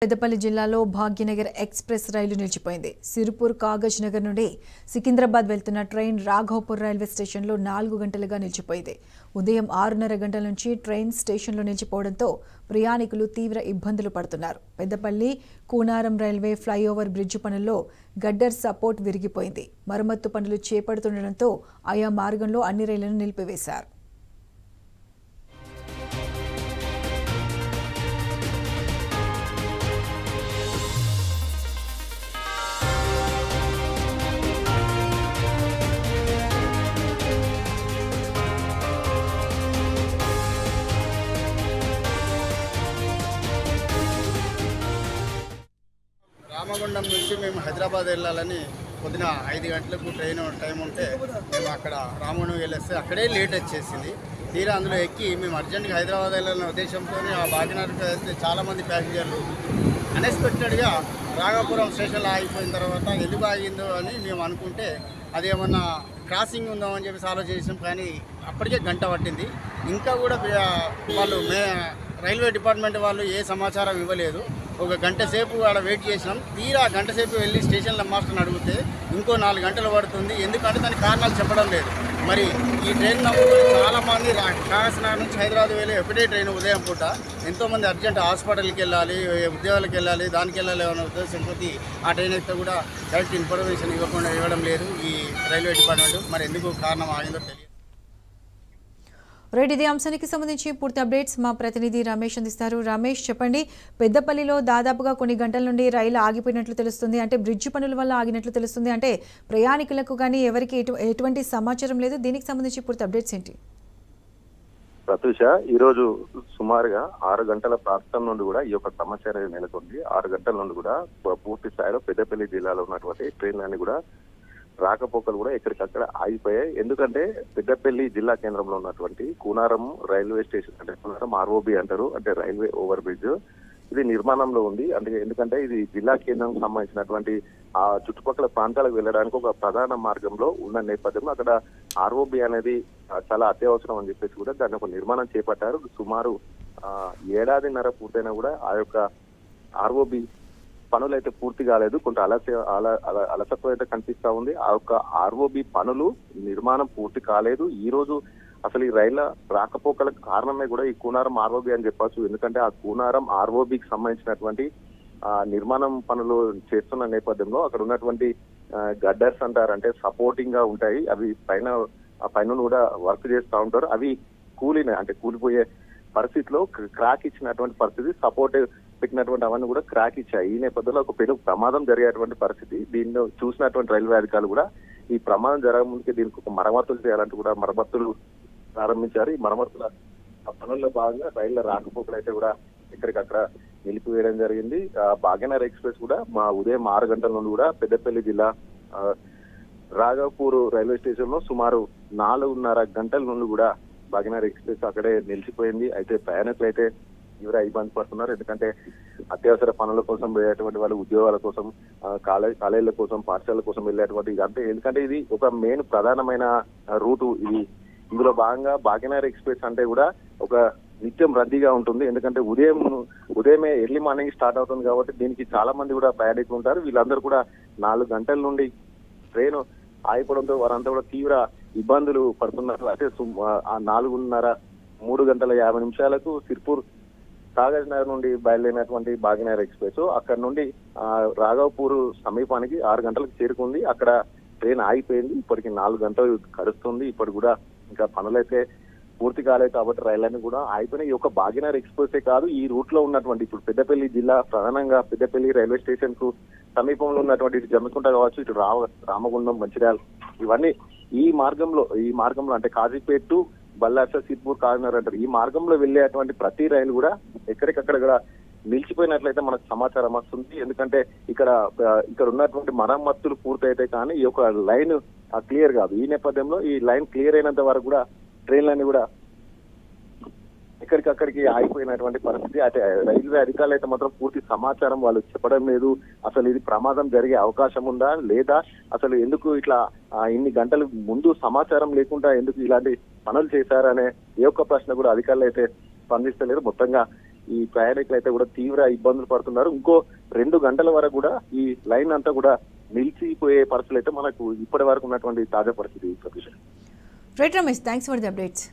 పెద్దపల్లి జిల్లాలో భాగ్యనగర్ ఎక్స్ప్రెస్ రైలు నిలిచిపోయింది. సిరిపూర్ కాగజ్ నగర్ నుండి సికింద్రాబాద్ వెళ్తున్న ట్రైన్ రాఘవపూర్ రైల్వే స్టేషన్లో 4 గంటలుగా నిలిచిపోయింది. ఉదయం 6:30 గంటల నుంచి ట్రైన్ స్టేషన్లో నిలిచిపోవడంతో ప్రయాణికులు తీవ్ర ఇబ్బందులు పడుతున్నారు. Peddapalli Koonaram railway flyover bridge పనుల్లో గడ్డర్ సపోర్ట్ విరిగిపోయింది. మరమ్మత్తు పనులు చేపడుతుండటంతో ఆయా మార్గంలో అన్ని రైళ్లను నిలిపివేశారు. రామగుండం నుంచి మేము హైదరాబాద్ వెళ్ళాలని పొద్దున 5 గంటలకు ట్రైన్ టైం ఉంటే మేము అక్కడ రామగుండం వెళ్ళేస్తే అక్కడే లేట్ వచ్చేసింది. తీరా అందులో ఎక్కి మేము అర్జెంట్గా హైదరాబాద్ వెళ్ళాలనే ఉద్దేశంతో ఆ భాగ్యనగర్కి వేస్తే చాలామంది ప్యాసింజర్లు అన్ఎక్స్పెక్టెడ్గా రాఘాపురం స్టేషన్లో ఆగిపోయిన తర్వాత ఎందుకు ఆగిందో అని మేము అనుకుంటే అదేమన్నా క్రాసింగ్ ఉందాం అని చెప్పేసి ఆలోచించాం. కానీ అప్పటికే గంట పట్టింది. ఇంకా కూడా వాళ్ళు రైల్వే డిపార్ట్మెంట్ వాళ్ళు ఏ సమాచారం ఇవ్వలేదు. ఒక గంట సేపు అక్కడ వెయిట్ చేసినాం. తీరా గంట సేపు వెళ్ళి స్టేషన్లో మాస్టర్ని అడిగితే ఇంకో 4 గంటలు పడుతుంది, ఎందుకంటే దానికి కారణాలు చెప్పడం లేదు. మరి ఈ ట్రైన్ నమ్ముకుని చాలామంది కాకినాడ నుంచి హైదరాబాద్ వెళ్ళి ఒకటే ట్రైన్ ఉదయం పూట ఎంతోమంది అర్జెంట్ హాస్పిటల్కి వెళ్ళాలి, ఉద్యోగాలకు వెళ్ళాలి, దానికి వెళ్ళాలి అనే ఉద్దేశంతో ఆ ట్రైన్ అయితే కూడా కరెక్ట్ ఇన్ఫర్మేషన్ ఇవ్వడం లేదు ఈ రైల్వే డిపార్ట్మెంట్. మరి ఎందుకు కారణం ఆగిందో తెలియదు. రైట్, ఇదే అంశానికి సంబంధించి పూర్తి అప్డేట్స్ మా ప్రతినిధి రమేష్ అందిస్తారు. రమేష్, చెప్పండి. పెద్దపల్లిలో దాదాపుగా కొన్ని గంటల నుండి రైలు ఆగిపోయినట్లు తెలుస్తుంది. అంటే బ్రిడ్జ్ పనుల వల్ల ఆగినట్లు తెలుస్తుంది. అంటే ప్రయాణికులకు కానీ ఎవరికి ఎటువంటి సమాచారం లేదు. దీనికి సంబంధించి పూర్తి అప్డేట్స్ ఏంటి? ప్రత్యూష, ఈ రోజు సుమారుగా 6 గంటల ప్రాంతం నుండి కూడా ఈ యొక్క సమాచారం నెలకొంది. 6 గంటల నుండి కూడా పూర్తి స్థాయిలో పెద్దపల్లి జిల్లాలో ఉన్నటువంటి ట్రైన్లన్నీ కూడా రాకపోకలు కూడా ఎక్కడికక్కడ ఆగిపోయాయి. ఎందుకంటే పెద్దపల్లి జిల్లా కేంద్రంలో ఉన్నటువంటి కూనారం రైల్వే స్టేషన్, అంటే కూనారం ఆర్ఓబి అంటారు, అంటే రైల్వే ఓవర్ బ్రిడ్జ్, ఇది నిర్మాణంలో ఉంది. ఎందుకంటే ఇది జిల్లా కేంద్రం సంబంధించినటువంటి ఆ చుట్టుపక్కల ప్రాంతాలకు వెళ్ళడానికి ఒక ప్రధాన మార్గంలో ఉన్న నేపథ్యంలో అక్కడ ఆర్ఓబి అనేది చాలా అత్యవసరం అని చెప్పేసి కూడా దాన్ని ఒక నిర్మాణం చేపట్టారు. సుమారు 1.5 ఏళ్ల పూర్తయినా కూడా ఆ యొక్క ఆర్ఓబి పనులు అయితే పూర్తి కాలేదు. కొంత అలసత్వం అయితే కనిపిస్తా ఉంది. ఆ యొక్క ఆర్ఓబి పనులు నిర్మాణం పూర్తి కాలేదు. ఈ రోజు అసలు ఈ రైళ్ల రాకపోకలకు కారణమే కూడా ఈ కూనారం ఆర్ఓబి అని చెప్పచ్చు. ఎందుకంటే ఆ కూనారం ఆర్ఓబికి సంబంధించినటువంటి నిర్మాణం పనులు చేస్తున్న నేపథ్యంలో అక్కడ ఉన్నటువంటి గడ్డర్స్ అంటారు, అంటే సపోర్టింగ్ గా ఉంటాయి. అవి పైన కూడా వర్క్ చేస్తూ ఉంటారు. అవి కూలిపోయే పరిస్థితిలో క్రాక్ ఇచ్చినటువంటి పరిస్థితి, సపోర్ట్ పెట్టినటువంటి అవన్నీ కూడా క్రాక్ ఇచ్చాయి. ఈ నేపథ్యంలో ఒక పెను ప్రమాదం జరిగేటువంటి పరిస్థితి. దీన్ని చూసినటువంటి రైల్వే అధికారులు కూడా ఈ ప్రమాదం జరగముందుకే దీనికి ఒక మరమ్మతులు చేయాలంటూ కూడా మరమ్మతులు ప్రారంభించారు. ఈ మరమ్మతుల పనుల్లో భాగంగా రైళ్ల రాకపోకలు అయితే కూడా ఎక్కడికక్కడ నిలిపివేయడం జరిగింది. భాగ్యనగర్ ఎక్స్ప్రెస్ కూడా ఉదయం 6 గంటల నుండి కూడా పెద్దపల్లి జిల్లా రాఘవపూర్ రైల్వే స్టేషన్ లో సుమారు 4:30 గంటల నుండి కూడా భాగ్యనగర్ ఎక్స్ప్రెస్ అక్కడే నిలిచిపోయింది. అయితే ప్రయాణికులు అయితే తీవ్ర ఇబ్బంది పడుతున్నారు. ఎందుకంటే అత్యవసర పనుల కోసం వెళ్ళేటువంటి వాళ్ళు, ఉద్యోగాల కోసం, కాలేజీల కోసం, పాఠశాలల కోసం వెళ్ళేటువంటి అంటే ఎందుకంటే ఇది ఒక మెయిన్ ప్రధానమైన రూటు. ఇది ఇందులో భాగంగా భాగ్యనగర్ ఎక్స్ప్రెస్ అంటే కూడా ఒక నిత్యం రద్దీగా ఉంటుంది. ఎందుకంటే ఉదయమే ఎర్లీ మార్నింగ్ స్టార్ట్ అవుతుంది కాబట్టి దీనికి చాలా మంది కూడా ప్రయాణికులు ఉంటారు. వీళ్ళందరూ కూడా 4 గంటల నుండి ట్రైన్ ఆగిపోవడంతో వారంతా కూడా తీవ్ర ఇబ్బందులు పడుతున్నారు. అయితే 3 గంటల 50 నిమిషాలకు సిర్పూర్ కాగజ్ నగర్ నుండి బయలుదేరినటువంటి భాగ్యనగర్ ఎక్స్ప్రెస్ అక్కడ నుండి రాఘవపూర్ సమీపానికి 6 గంటలకు చేరుకుంది. అక్కడ ట్రైన్ ఆగిపోయింది. ఇప్పటికి 4 గంటలు గడుస్తుంది. ఇప్పటి కూడా ఇంకా పనులైతే పూర్తి కాలేదు కాబట్టి రైళ్లన్నీ కూడా ఆగిపోయినాయి. ఈ యొక్క భాగ్యనగర్ ఎక్స్ప్రెస్ కాదు, ఈ రూట్ లో ఉన్నటువంటి ఇప్పుడు పెద్దపల్లి జిల్లా ప్రధానంగా పెద్దపల్లి రైల్వే స్టేషన్ కు సమీపంలో ఉన్నటువంటి ఇటు జమ్మికుంట కావచ్చు, ఇటు రామగుండం, మంచిర్యాల, ఇవన్నీ ఈ మార్గంలో అంటే కాజీపేట్ టు బల్లార్స, సిర్పూర్, కాకినాడ అంటారు. ఈ మార్గంలో వెళ్ళేటువంటి ప్రతి రైలు కూడా ఎక్కడికక్కడ కూడా నిలిచిపోయినట్లయితే మనకు సమాచారం వస్తుంది. ఎందుకంటే ఇక్కడ ఉన్నటువంటి మరమ్మతులు పూర్తయితే కానీ ఈ యొక్క లైన్ క్లియర్ కాదు. ఈ నేపథ్యంలో ఈ లైన్ క్లియర్ అయినంత వరకు కూడా ట్రైన్లన్నీ కూడా ఎక్కడికక్కడికి ఆగిపోయినటువంటి పరిస్థితి. అయితే రైల్వే అధికారులు అయితే మాత్రం పూర్తి సమాచారం వాళ్ళు చెప్పడం లేదు. అసలు ఇది ప్రమాదం జరిగే అవకాశం ఉందా లేదా, అసలు ఎందుకు ఇట్లా ఇన్ని గంటల ముందు సమాచారం లేకుండా ఎందుకు ఇలాంటి పనులు చేశారనే ఏ ఒక్క ప్రశ్న కూడా అధికారులు అయితే స్పందిస్తలేరు. మొత్తంగా ఈ ప్రయాణికులు అయితే కూడా తీవ్ర ఇబ్బందులు పడుతున్నారు. ఇంకో 2 గంటల వరకు కూడా ఈ లైన్ అంతా కూడా నిలిచిపోయే పరిస్థితులు అయితే మనకు ఇప్పటి వరకు ఉన్నటువంటి తాజా పరిస్థితి. Right Ramesh, thanks for the updates.